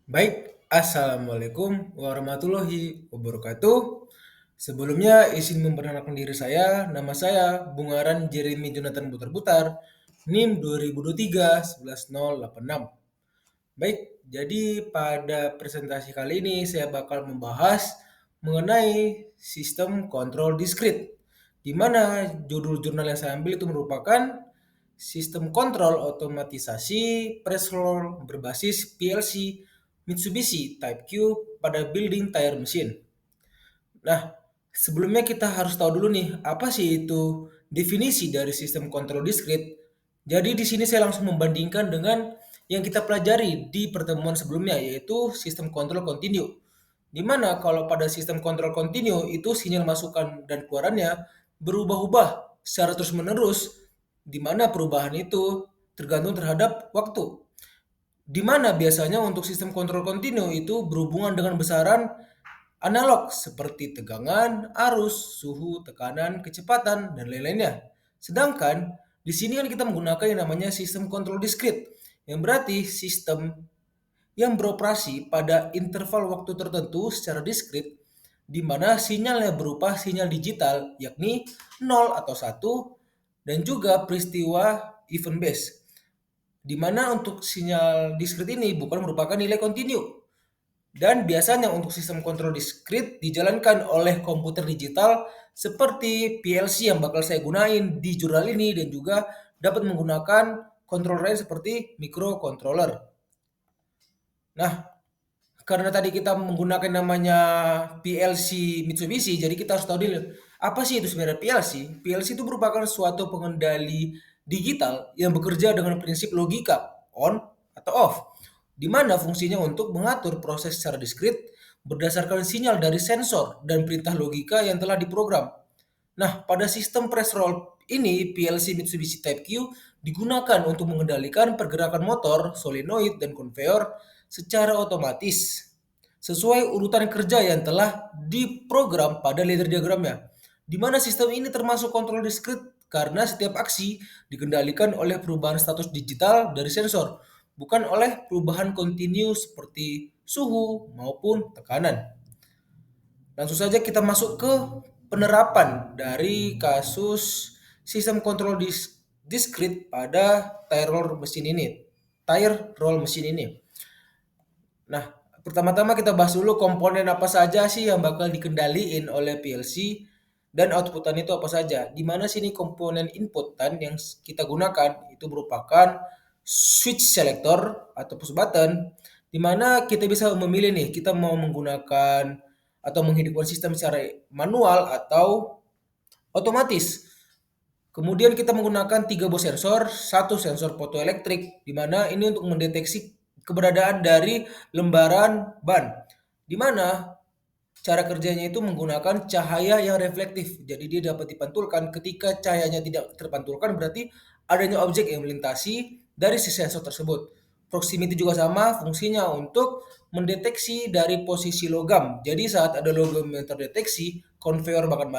Baik, Assalamualaikum warahmatullahi wabarakatuh. Sebelumnya izin memperkenalkan diri saya, nama saya Bungaran Jeremy Jonathan Butar-Butar, NIM 2023 11086. Baik, jadi pada presentasi kali ini saya bakal membahas mengenai sistem kontrol diskrit, di mana judul jurnal yang saya ambil itu merupakan sistem kontrol otomatisasi press roll berbasis PLC Mitsubishi Type Q pada building tire machine. Nah, sebelumnya kita harus tahu dulu nih, apa sih itu definisi dari sistem kontrol diskrit. Jadi di sini saya langsung membandingkan dengan yang kita pelajari di pertemuan sebelumnya, yaitu sistem kontrol kontinu. Di mana kalau pada sistem kontrol kontinu itu sinyal masukan dan keluarannya berubah-ubah secara terus-menerus, di mana perubahan itu tergantung terhadap waktu. Di mana biasanya untuk sistem kontrol kontinu itu berhubungan dengan besaran analog seperti tegangan, arus, suhu, tekanan, kecepatan, dan lain-lainnya. Sedangkan di sini kan kita menggunakan yang namanya sistem kontrol diskrit, yang berarti sistem yang beroperasi pada interval waktu tertentu secara diskrit, di mana sinyalnya berupa sinyal digital, yakni 0 atau 1, dan juga peristiwa event base, di mana untuk sinyal diskrit ini bukan merupakan nilai kontinu. Dan biasanya untuk sistem kontrol diskrit dijalankan oleh komputer digital seperti PLC yang bakal saya gunain di jurnal ini, dan juga dapat menggunakan controller lain seperti microcontroller. Nah, karena tadi kita menggunakan namanya PLC Mitsubishi, jadi kita harus tahu dulu apa sih itu sebenarnya PLC. PLC itu merupakan suatu pengendali digital yang bekerja dengan prinsip logika on atau off, di mana fungsinya untuk mengatur proses secara diskrit berdasarkan sinyal dari sensor dan perintah logika yang telah diprogram. Nah, pada sistem press roll ini, PLC Mitsubishi Type Q digunakan untuk mengendalikan pergerakan motor, solenoid, dan konveyor secara otomatis sesuai urutan kerja yang telah diprogram pada ladder diagramnya. Di mana sistem ini termasuk kontrol diskrit karena setiap aksi dikendalikan oleh perubahan status digital dari sensor, bukan oleh perubahan kontinu seperti suhu maupun tekanan. Langsung saja kita masuk ke penerapan dari kasus sistem kontrol diskrit pada tire roll mesin ini. Tire roll mesin ini. Nah, pertama-tama kita bahas dulu komponen apa saja sih yang bakal dikendaliin oleh PLC dan outputan itu apa saja. Di mana sini komponen inputan yang kita gunakan itu merupakan switch selector atau push button, di mana kita bisa memilih nih kita mau menggunakan atau menghidupkan sistem secara manual atau otomatis. Kemudian kita menggunakan 3 buah sensor, satu sensor fotoelektrik, di mana ini untuk mendeteksi keberadaan dari lembaran ban. Di mana cara kerjanya itu menggunakan cahaya yang reflektif. Jadi dia dapat dipantulkan. Ketika cahayanya tidak terpantulkan berarti adanya objek yang melintasi dari si sensor tersebut. Proximity juga sama, fungsinya untuk mendeteksi dari posisi logam. Jadi saat ada logam yang terdeteksi, conveyor bakal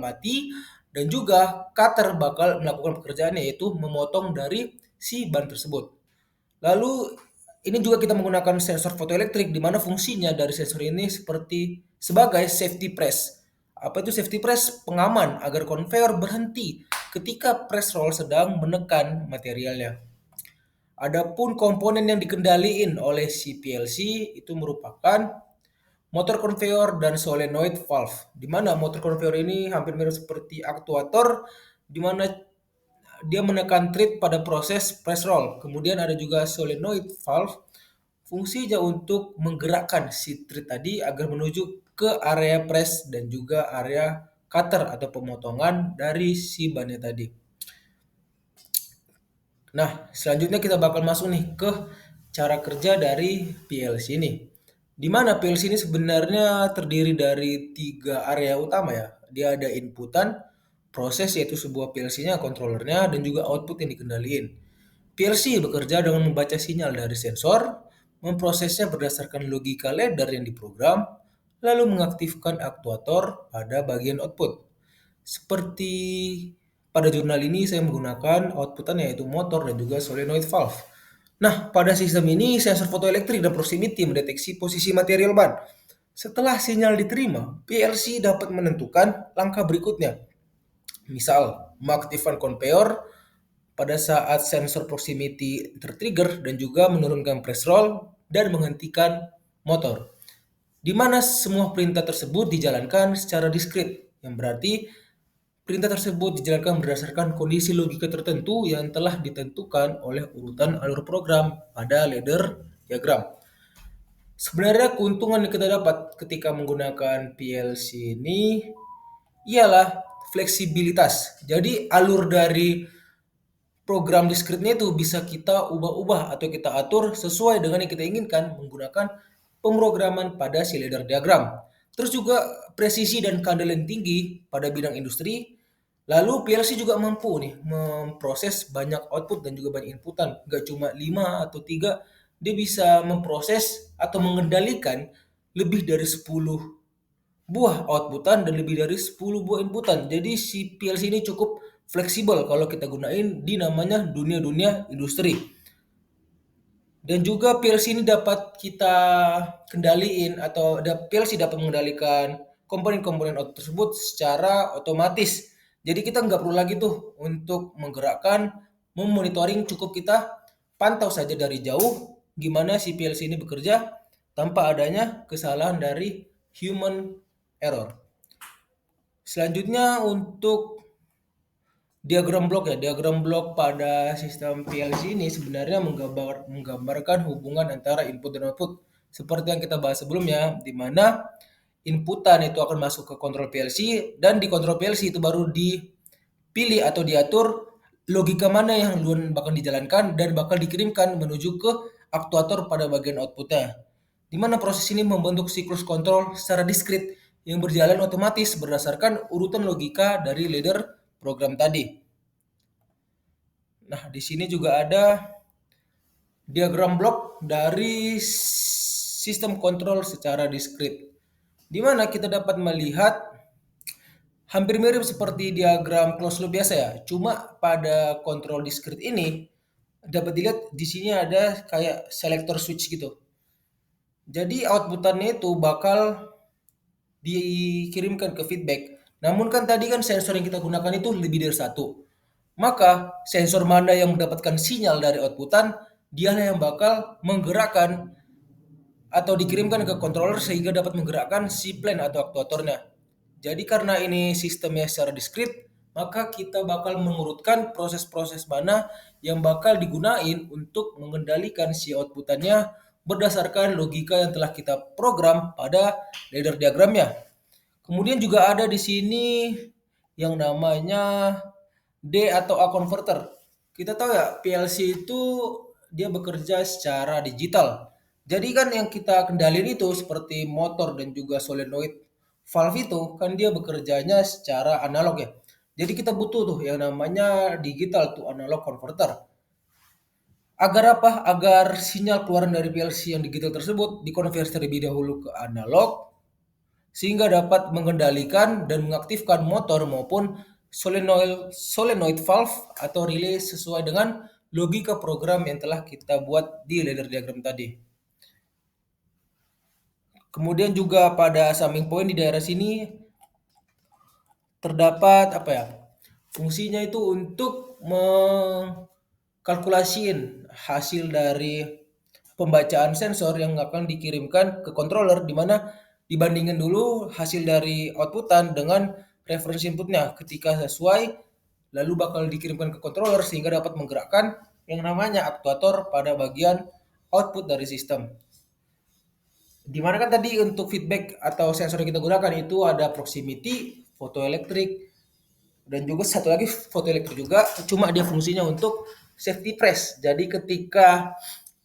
mati, dan juga cutter bakal melakukan pekerjaannya, yaitu memotong dari si ban tersebut. Lalu ini juga kita menggunakan sensor fotoelektrik, di mana fungsinya dari sensor ini seperti sebagai safety press. Apa itu safety press? Pengaman agar conveyor berhenti ketika press roll sedang menekan materialnya. Adapun komponen yang dikendaliin oleh si PLC itu merupakan motor conveyor dan solenoid valve. Di mana motor conveyor ini hampir mirip seperti aktuator, di mana dia menekan tread pada proses press roll. Kemudian ada juga solenoid valve, fungsinya untuk menggerakkan si tread tadi agar menuju ke area press dan juga area cutter atau pemotongan dari si bannya tadi. Nah, selanjutnya kita bakal masuk nih ke cara kerja dari PLC ini. Di mana PLC ini sebenarnya terdiri dari 3 area utama ya. Dia ada inputan, proses yaitu sebuah PLC-nya, controllernya, dan juga output yang dikendaliin. PLC bekerja dengan membaca sinyal dari sensor, memprosesnya berdasarkan logika ladder yang diprogram, lalu mengaktifkan aktuator pada bagian output. Seperti pada jurnal ini saya menggunakan outputan yaitu motor dan juga solenoid valve. Nah, pada sistem ini sensor fotoelektrik dan proximity mendeteksi posisi material ban. Setelah sinyal diterima, PLC dapat menentukan langkah berikutnya. Misal, mengaktifkan conveyor pada saat sensor proximity tertrigger dan juga menurunkan press roll dan menghentikan motor. Di mana semua perintah tersebut dijalankan secara diskrit, yang berarti perintah tersebut dijalankan berdasarkan kondisi logika tertentu yang telah ditentukan oleh urutan alur program pada ladder diagram. Sebenarnya keuntungan yang kita dapat ketika menggunakan PLC ini ialah fleksibilitas. Jadi alur dari program diskritnya itu bisa kita ubah-ubah atau kita atur sesuai dengan yang kita inginkan menggunakan pemrograman pada si ladder diagram. Terus juga presisi dan keandalan tinggi pada bidang industri. Lalu PLC juga mampu nih memproses banyak output dan juga banyak inputan. Gak cuma 5 atau 3, dia bisa memproses atau mengendalikan lebih dari 10 buah outputan dan lebih dari 10 buah inputan. Jadi si PLC ini cukup fleksibel kalau kita gunain di namanya dunia-dunia industri. Dan juga PLC ini dapat kita kendaliin atau PLC dapat mengendalikan komponen-komponen tersebut secara otomatis. Jadi kita nggak perlu lagi tuh untuk menggerakkan, memonitoring, cukup kita pantau saja dari jauh gimana si PLC ini bekerja tanpa adanya kesalahan dari human error. Selanjutnya untuk diagram blok ya, diagram blok pada sistem PLC ini sebenarnya menggambarkan hubungan antara input dan output. Seperti yang kita bahas sebelumnya, di mana inputan itu akan masuk ke kontrol PLC dan di kontrol PLC itu baru dipilih atau diatur logika mana yang duluan bakal dijalankan dan bakal dikirimkan menuju ke aktuator pada bagian outputnya. Di mana proses ini membentuk siklus kontrol secara diskrit yang berjalan otomatis berdasarkan urutan logika dari ladder program tadi. Nah, di sini juga ada diagram blok dari sistem kontrol secara diskrit, di mana kita dapat melihat hampir mirip seperti diagram closed loop biasa ya. Cuma pada kontrol diskrit ini dapat dilihat di sini ada kayak selector switch gitu. Jadi outputannya itu bakal dikirimkan ke feedback. Namun kan tadi kan sensor yang kita gunakan itu lebih dari satu. Maka sensor mana yang mendapatkan sinyal dari outputan, dialah yang bakal menggerakkan atau dikirimkan ke controller sehingga dapat menggerakkan si plan atau aktuatornya. Jadi karena ini sistemnya secara diskrit, maka kita bakal mengurutkan proses-proses mana yang bakal digunain untuk mengendalikan si outputannya berdasarkan logika yang telah kita program pada ladder diagramnya. Kemudian juga ada di sini yang namanya D atau A converter. Kita tahu ya, PLC itu dia bekerja secara digital. Jadi kan yang kita kendalin itu seperti motor dan juga solenoid valve itu kan dia bekerjanya secara analog ya. Jadi kita butuh tuh yang namanya digital to analog converter. Agar apa? Agar sinyal keluaran dari PLC yang digital tersebut dikonversi terlebih dahulu ke analog sehingga dapat mengendalikan dan mengaktifkan motor maupun solenoid valve atau relay sesuai dengan logika program yang telah kita buat di ladder diagram tadi. Kemudian juga pada summing point di daerah sini terdapat apa ya? Fungsinya itu untuk mengkalkulasiin hasil dari pembacaan sensor yang akan dikirimkan ke controller di mana dibandingkan dulu hasil dari outputan dengan reference inputnya ketika sesuai lalu bakal dikirimkan ke controller sehingga dapat menggerakkan yang namanya aktuator pada bagian output dari sistem. Dimana kan tadi untuk feedback atau sensor yang kita gunakan itu ada proximity, photoelectric, dan juga satu lagi photoelectric juga, cuma dia fungsinya untuk safety press. Jadi ketika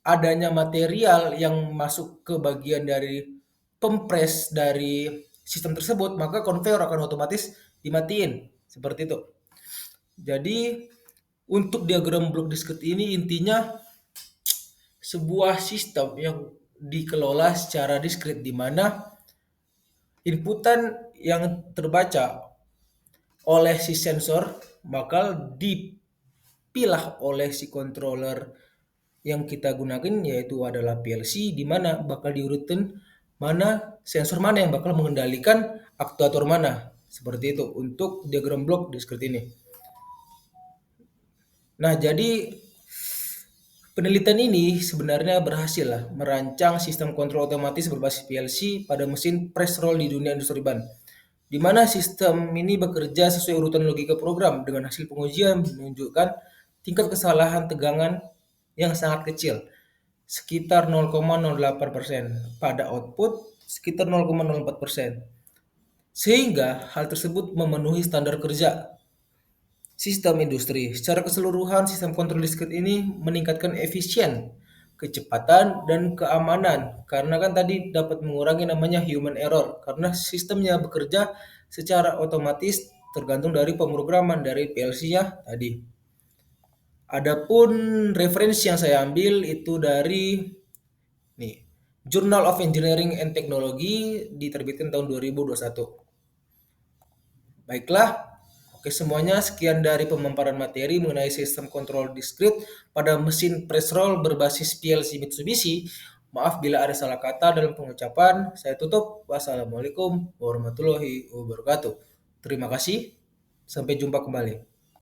adanya material yang masuk ke bagian dari pempres dari sistem tersebut, maka conveyor akan otomatis dimatiin. Seperti itu. Jadi untuk diagram blok diskrit ini intinya sebuah sistem yang dikelola secara diskrit di mana inputan yang terbaca oleh si sensor bakal dipilah oleh si controller yang kita gunakan yaitu adalah PLC, di mana bakal diurutin mana sensor mana yang bakal mengendalikan aktuator mana. Seperti itu untuk diagram blok diskrit ini. Nah, jadi penelitian ini sebenarnya berhasil lah merancang sistem kontrol otomatis berbasis PLC pada mesin press roll di dunia industri ban, di mana sistem ini bekerja sesuai urutan logika program dengan hasil pengujian menunjukkan tingkat kesalahan tegangan yang sangat kecil, sekitar 0,08% pada output sekitar 0,04%. Sehingga hal tersebut memenuhi standar kerja sistem industri. Secara keseluruhan, sistem kontrol diskrit ini meningkatkan efisien, kecepatan, dan keamanan. Karena kan tadi dapat mengurangi namanya human error. Karena sistemnya bekerja secara otomatis tergantung dari pemrograman dari PLC-nya tadi. Adapun referensi yang saya ambil itu dari nih, Journal of Engineering and Technology diterbitkan tahun 2021. Baiklah, oke semuanya sekian dari pemaparan materi mengenai sistem kontrol diskrit pada mesin press roll berbasis PLC Mitsubishi. Maaf bila ada salah kata dalam pengucapan. Saya tutup. Wassalamualaikum warahmatullahi wabarakatuh. Terima kasih. Sampai jumpa kembali.